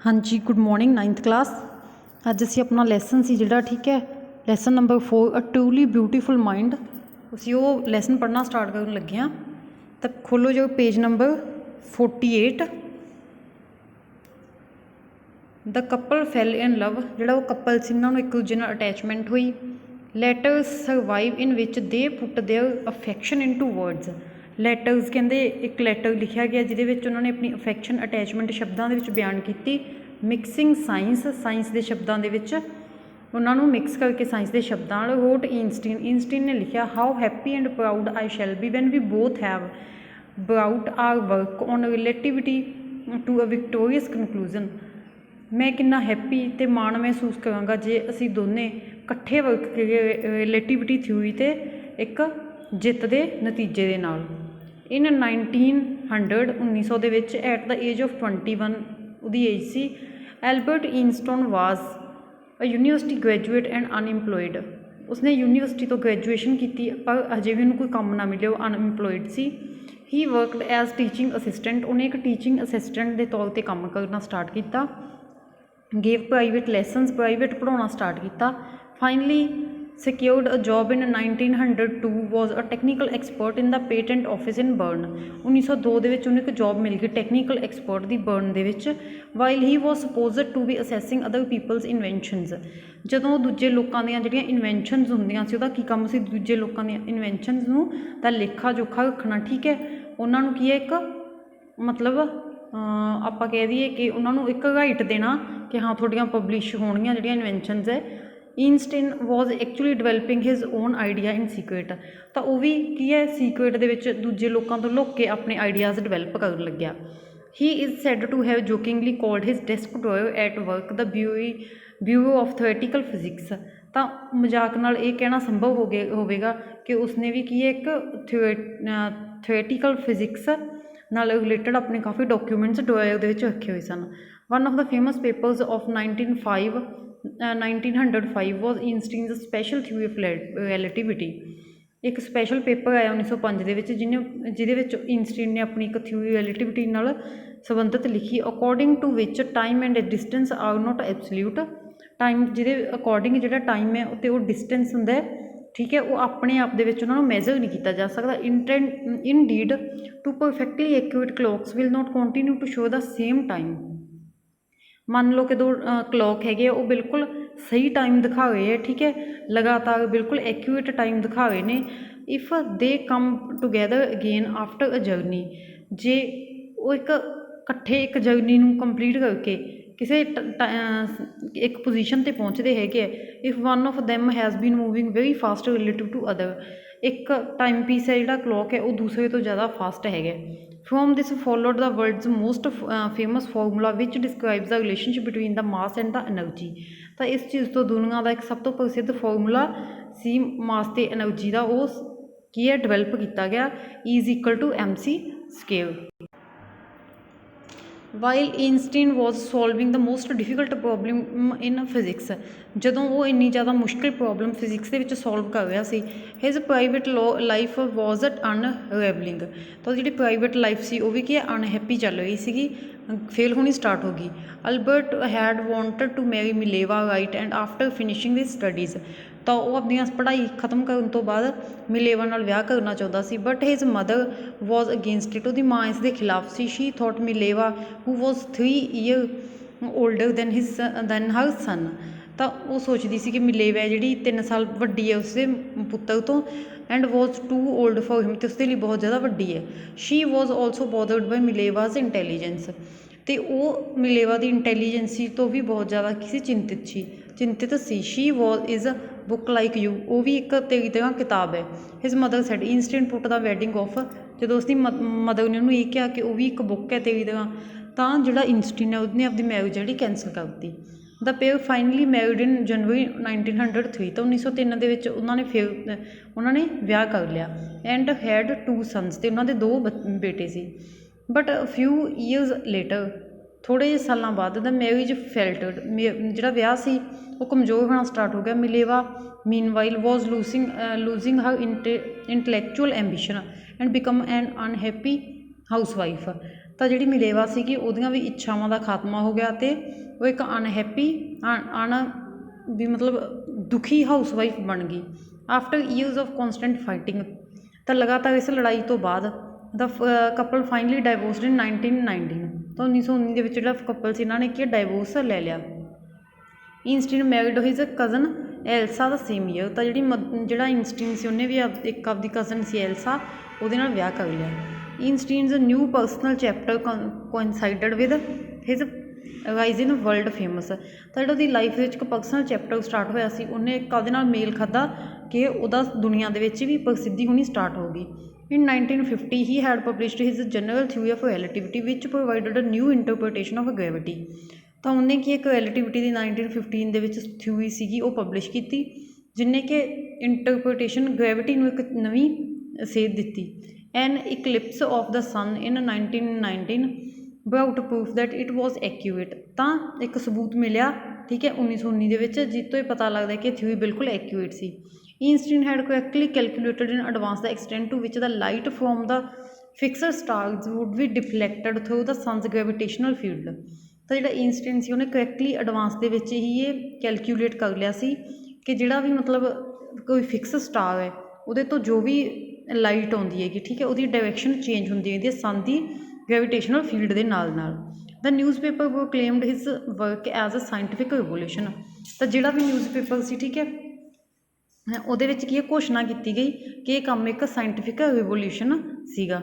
हाँ जी, good morning ninth class. अज असी अपना लैसन से जोड़ा ठीक है, lesson number 4 a truly beautiful mind, असी वो लैसन पढ़ना स्टार्ट कर लगे हाँ। तो खोलो जो पेज नंबर 48। द कपल फैल इन लव, जोड़ा वो कपल से उन्होंने एक दूजे नाल अटैचमेंट हुई। Letters survive in which they put their affection into words. Letters कहते एक लैटर लिखा गया जिहदे उन्होंने अपनी अफैक्शन अटैचमेंट शब्दों के बयान की। मिक्सिंग साइंस, साइंस के शब्दों के उन्होंने मिक्स करके साइंस के शब्दों रोट ईनस्टीन ने लिखा how happy and proud I shall be when we both have brought our work on relativity to a victorious conclusion. मैं कितना हैप्पी तो माण महसूस कराँगा जे असी दोने कट्ठे वर्क करिए रिलेटिविटी थ्योरी ते एक जित के नतीजे के नाल। In 1900 1900 the which at the age of 21 उहदी एज सी। Albert Einstein was a university graduate and unemployed. उसने यूनीवर्सिटी तो ग्रैजुएशन की पर अजे भी उन्होंने कोई काम ना मिले, अनएम्पलॉयड सी। He worked as teaching assistant, उन्हें एक टीचिंग असिस्टेंट के तौर पर काम करना स्टार्ट किया। गेव प्राइवेट लैसनस, प्राइवेट पढ़ाना स्टार्ट किया। Finally secured a job in 1902 was a technical expert in the patent office in Bern. 1902 के उन्हें एक जॉब मिल गई टैक्नीकल एक्सपर्ट की बर्न के। While he was supposed to be assessing other people's inventions. जदों दूजे लोगों दी जिहड़ियां इनवैंशनस होंदियां सी, उहदा की काम सी दूजे लोगों दी इनवैंशनस नूं दा लेखा जोखा रखना। ठीक है, उन्होंने की है एक मतलब आप कह दीए कि उन्होंने एक राइट देना कि हाँ थोड़ियां पब्लिश होणगियां जिहड़ियां इनवैंशनस है। Einstein was actually developing his own idea in secret. तो वह भी की है सीक्रेट के दूजे लोगों तो लुक के अपने आइडियाज़ डिवेलप कर लग्या। He is said to have jokingly called his desk drawer at work the bureau of theoretical physics. तो मजाक नाल ये कहना संभव होगा कि उसने भी की है एक थ्योरेटिकल फिजिक्स नाल रिलेटेड अपने काफ़ी डॉक्यूमेंट्स ड्रॉयर के रखे हुए सन। One of the famous papers of 1905 was Einstein special theory of relativity. एक स्पैशल पेपर आया 1905 के जिहदे ईनस्टीन ने अपनी एक थ्योरी रिलेटिविटी नाल संबंधित लिखी। According to which time and distance are not absolute. Time जिहदे अकॉर्डिंग जो टाइम है तो डिस्टेंस हुंदा है, ठीक है, वो अपने आप दे विच उन्हां नूं मेजर नहीं किया जा सकता। Indeed two perfectly accurate clocks will not continue to show the same time. मान लो कि दो क्लॉक है वो बिल्कुल सही टाइम दिखा रहे हैं, ठीक है, लगातार बिल्कुल एक्यूरेट टाइम दिखा रहे हैं। If they come together again after a journey, जे वो एक कट्ठे एक जर्नी नूं कंप्लीट करके किसी एक पोजीशन ते पहुँचते है। If one of them has been moving very fast relative to other, एक टाइम पीस है जिहड़ा क्लॉक है वो दूसरे तो ज़्यादा फास्ट है। From this followed the world's most famous formula which describes the relationship between the mass and the energy. तो इस चीज़ तो दुनिया का एक सब तो प्रसिद्ध फॉर्मूला सी मास ते एनर्जी का, वो की है डिवेलप किया गया। Is equal to MC square. While Einstein was solving the most difficult problem in physics, जदों वो इन्नी ज़्यादा मुश्किल प्रॉब्लम फिजिक्स के सॉल्व कर रहा सी। His private life was unravelling. तो जी प्राइवेट लाइफ सी वो भी की अनहैप्पी चल रही सी, फेल होनी स्टार्ट होगी। Albert had wanted to marry Mileva right and after finishing the studies. तो वह अपनी पढ़ाई खत्म करने तो बाद मिलेवा नाल विआह करना चाहता सी, but his mother was against it. उसकी माँ इसके खिलाफ सी। She thought Mileva who was 3 year older than her son. तो वो सोचती सी कि मिलेवा है जी 3 साल वड्डी है उसके पुत्र तो, and was too old for him, तो उसके लिए बहुत ज़्यादा वड्डी है। She was also bothered by Mileva's intelligence, तो वो मिलेवा की इंटैलीजेंसी तो भी बहुत ज़्यादा किसी चिंतित सी। She was is book like you, वो भी एक तेरी तरह किताब है। His mother said instant put the wedding off, जो उसकी मदर ने उन्होंने ये कहा कि वह भी एक बुक है तेरी तरह, तो जोड़ा इंस्टीन है उसने अपनी मैरिज जी कैंसल कर दी। The pair finally married in January 1903। तो 1903 के उन्होंने फिर उन्होंने विआह कर लिया। एंड हैड 2 सन्स, तो उन्होंने 2 बेटे सी। बट फ्यू ईयर्स लेटर, थोड़े जे साल बाद द मैरिज फैल्टड, जो विआह से वो कमज़ोर होना स्टार्ट हो गया। Mileva meanwhile was losing her intellectual ambition and become an unhappy house wife. ਤਾਂ ਜਿਹੜੀ ਮਿਲੇਵਾ ਸੀਗੀ ਉਹਦੀਆਂ ਵੀ ਇੱਛਾਵਾਂ ਦਾ ਖਾਤਮਾ ਹੋ ਗਿਆ ਅਤੇ ਉਹ ਇੱਕ ਅਨਹੈਪੀ ਵੀ ਮਤਲਬ ਦੁਖੀ ਹਾਊਸਵਾਈਫ ਬਣ ਗਈ। ਆਫਟਰ ਈਅਰਸ ਆਫ ਕੌਂਸਟੈਂਟ ਫਾਈਟਿੰਗ, ਤਾਂ ਲਗਾਤਾਰ ਇਸ ਲੜਾਈ ਤੋਂ ਬਾਅਦ ਦਾ ਕਪਲ ਫਾਈਨਲੀ ਡਾਈਵੋਰਸਡ ਇਨ 1919, ਤਾਂ 1919 ਦੇ ਵਿੱਚ ਜਿਹੜਾ ਕਪਲ ਸੀ ਇਹਨਾਂ ਨੇ ਕੀ ਡਾਈਵੋਰਸ ਲੈ ਲਿਆ। ਇਨਸਟੀਨ ਮੈਰਿਡ ਹਿਜ਼ ਕਜ਼ਨ ਐਲਸਾ ਦਾ ਸੇਮ ਈਅਰ, ਤਾਂ ਜਿਹੜਾ ਇਨਸਟੀਨ ਸੀ ਉਹਨੇ ਵੀ ਇੱਕ ਆਪਦੀ ਕਜ਼ਨ ਸੀ ਐਲਸਾ, ਉਹਦੇ ਨਾਲ ਵਿਆਹ ਕਰ ਲਿਆ। Einstein's new personal chapter coincided with his rise in world famous, ਤਾਂ ਜਿਹੜਾ ਉਹਦੀ ਲਾਈਫ ਵਿੱਚ ਇੱਕ ਪਰਸਨਲ ਚੈਪਟਰ ਸਟਾਰਟ ਹੋਇਆ ਸੀ ਉਹਨੇ ਇੱਕ ਉਹਦੇ ਨਾਲ ਮੇਲ ਖਾਧਾ ਕਿ ਉਹਦਾ ਦੁਨੀਆ ਦੇ ਵਿੱਚ ਵੀ ਪ੍ਰਸਿੱਧੀ ਹੋਣੀ ਸਟਾਰਟ ਹੋ ਗਈ। In 1950 he had published his general theory of relativity which provided a new interpretation of gravity, ਤਾਂ ਉਹਨੇ ਕੀ ਇੱਕ ਰਿਲੇਟਿਵਿਟੀ ਦੀ 1915 ਦੇ ਵਿੱਚ ਥਿਊਰੀ ਸੀਗੀ ਉਹ ਪਬਲਿਸ਼ ਕੀਤੀ ਜਿਹਨੇ ਕਿ ਇੰਟਰਪ੍ਰੀਟੇਸ਼ਨ ਗ੍ਰੈਵਿਟੀ ਨੂੰ ਇੱਕ ਨਵੀਂ ਸੇਧ ਦਿੱਤੀ। An eclipse of the sun in 1919 brought proof that it was accurate, ਤਾਂ ਇੱਕ ਸਬੂਤ ਮਿਲਿਆ ਠੀਕ ਹੈ 1919 ਦੇ ਵਿੱਚ ਜਿਸ ਤੋਂ ਇਹ ਪਤਾ ਲੱਗਦਾ ਕਿ ਥਿਊਰੀ ਬਿਲਕੁਲ accurate C. Einstein had correctly calculated in advance the extent to which the light from the fixed stars would be deflected through the sun's gravitational field, ਤਾਂ ਜਿਹੜਾ ਇਨਸਟੀਨ ਸੀ ਉਹਨੇ ਕਰੈਕਟਲੀ ਐਡਵਾਂਸ ਦੇ ਵਿੱਚ ਹੀ ਇਹ ਕੈਲਕੂਲੇਟ ਕਰ ਲਿਆ ਸੀ ਕਿ ਜਿਹੜਾ ਵੀ ਮਤਲਬ ਕੋਈ ਫਿਕਸ ਸਟਾਰ ਹੈ ਉਹਦੇ ਤੋਂ ਜੋ ਵੀ ਲਾਈਟ ਆਉਂਦੀ ਹੈਗੀ ਠੀਕ ਹੈ ਉਹਦੀ ਡਾਇਰੈਕਸ਼ਨ ਚੇਂਜ ਹੁੰਦੀ ਹੈਗੀ ਸਨ ਦੀ ਗ੍ਰੈਵੀਟੇਸ਼ਨਲ ਫੀਲਡ ਦੇ ਨਾਲ ਨਾਲ। The newspaper proclaimed his work as a scientific revolution, ਤਾਂ ਜਿਹੜਾ ਵੀ ਨਿਊਜ਼ਪੇਪਰ ਸੀ ਠੀਕ ਹੈ ਉਹਦੇ ਵਿੱਚ ਕੀ ਘੋਸ਼ਣਾ ਕੀਤੀ ਗਈ ਕਿ ਇਹ ਕੰਮ ਇੱਕ ਸਾਇੰਟੀਫਿਕ ਰਿਵੋਲੂਸ਼ਨ ਸੀਗਾ।